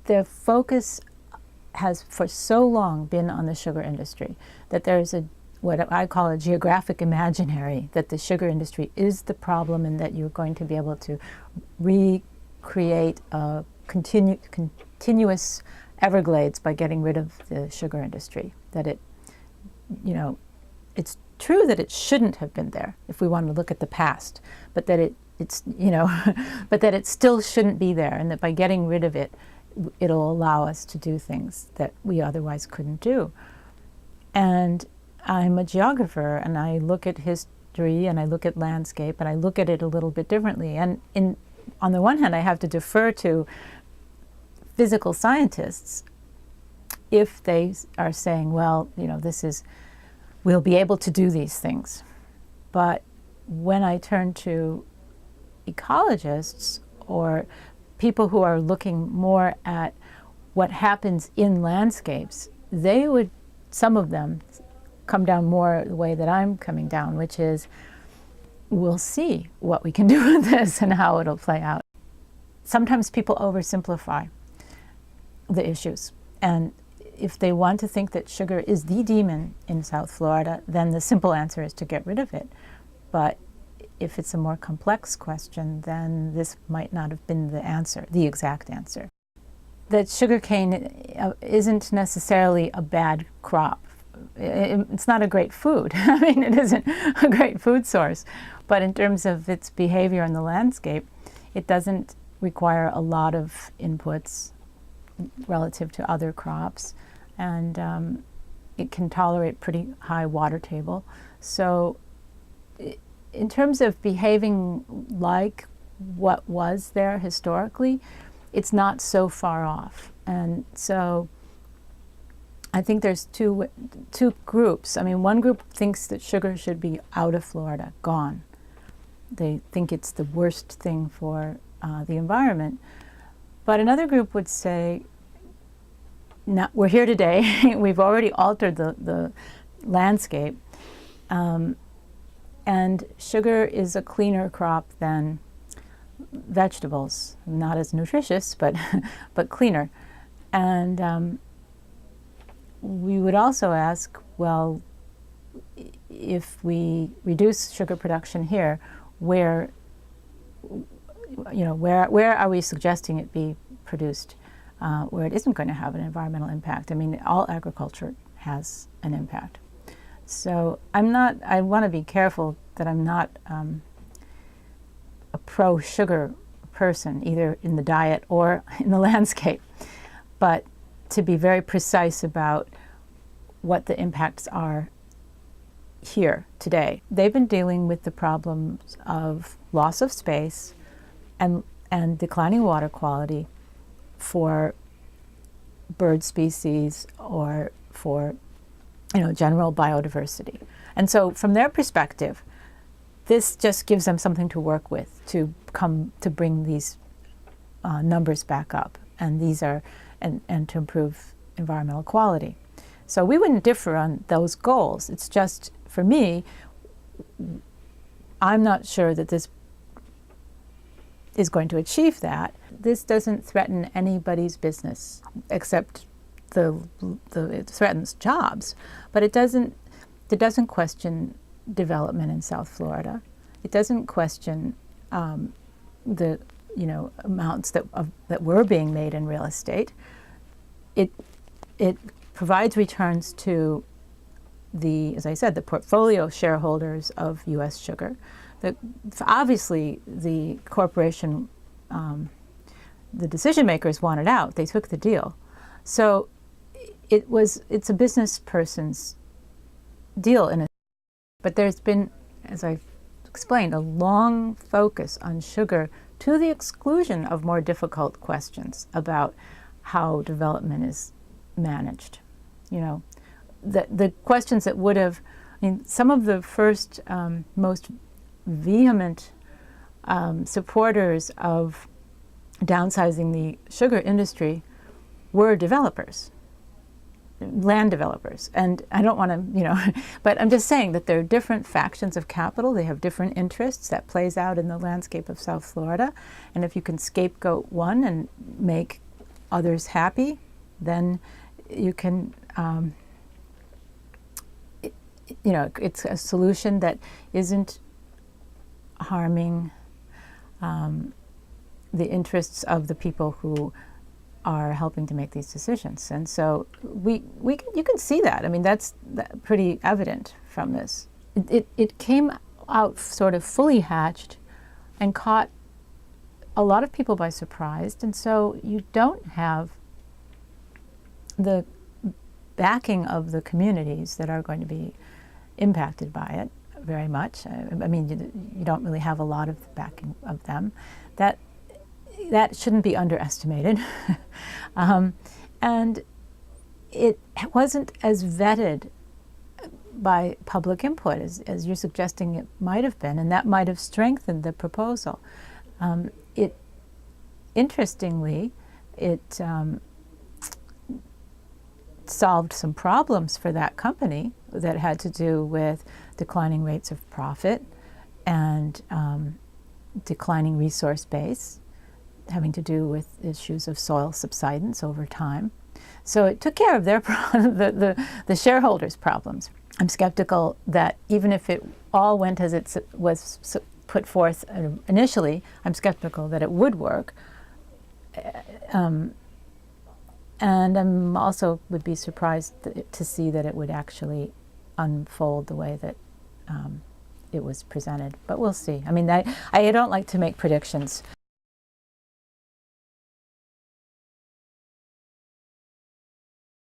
the focus has for so long been on the sugar industry that there's what I call a geographic imaginary, that the sugar industry is the problem and that you're going to be able to recreate a continuous Everglades by getting rid of the sugar industry. That it's true that it shouldn't have been there if we want to look at the past, but that but that it still shouldn't be there, and that by getting rid of it, it'll allow us to do things that we otherwise couldn't do. And I'm a geographer, and I look at history, and I look at landscape, and I look at it a little bit differently. And on the one hand, I have to defer to physical scientists if they are saying, well, we'll be able to do these things. But when I turn to ecologists or people who are looking more at what happens in landscapes, some of them come down more the way that I'm coming down, which is, we'll see what we can do with this and how it'll play out. Sometimes people oversimplify the issues, and if they want to think that sugar is the demon in South Florida, then the simple answer is to get rid of it. But if it's a more complex question, then this might not have been the answer, the exact answer. That sugarcane isn't necessarily a bad crop. It's not a great food. I mean, it isn't a great food source. But in terms of its behavior in the landscape, it doesn't require a lot of inputs relative to other crops, and it can tolerate pretty high water table. So in terms of behaving like what was there historically, it's not so far off. And so I think there's two groups. I mean, one group thinks that sugar should be out of Florida, gone. They think it's the worst thing for the environment. But another group would say, we're here today, we've already altered the landscape, and sugar is a cleaner crop than vegetables. Not as nutritious, but cleaner. And we would also ask, well, if we reduce sugar production here, where are we suggesting it be produced where it isn't going to have an environmental impact? I mean, all agriculture has an impact. So I want to be careful that I'm not a pro-sugar person, either in the diet or in the landscape, but to be very precise about what the impacts are here today. They've been dealing with the problems of loss of space and declining water quality for bird species or for general biodiversity. And so from their perspective, this just gives them something to work with to bring these numbers back up, and to improve environmental quality. So we wouldn't differ on those goals. It's just, for me, I'm not sure that this is going to achieve that. This doesn't threaten anybody's business except it threatens jobs, but it doesn't question development in South Florida. It doesn't question the amounts that were being made in real estate. It provides returns to as I said, the portfolio shareholders of U.S. Sugar. Obviously, the corporation, the decision makers wanted out. They took the deal. So it's a business person's deal but there's been, as I've explained, a long focus on sugar to the exclusion of more difficult questions about how development is managed. The questions that would have, some of the first most vehement supporters of downsizing the sugar industry were developers, land developers. And I don't want to, but I'm just saying that there are different factions of capital. They have different interests. That plays out in the landscape of South Florida. And if you can scapegoat one and make others happy, then you can, it's a solution that isn't harming the interests of the people who are helping to make these decisions. And so you can see that. I mean, that's pretty evident from this. It came out sort of fully hatched and caught a lot of people by surprise. And so you don't have the backing of the communities that are going to be impacted by it very much. I mean, you don't really have a lot of the backing of them. That shouldn't be underestimated. And it wasn't as vetted by public input as you're suggesting it might have been, and that might have strengthened the proposal. Interestingly, it solved some problems for that company that had to do with declining rates of profit and declining resource base, having to do with issues of soil subsidence over time. So it took care of their the shareholders' problems. I'm skeptical that even if it all went as it was put forth initially, I'm skeptical that it would work. And I'm also would be surprised to see that it would actually unfold the way that it was presented. But we'll see. I mean, I don't like to make predictions.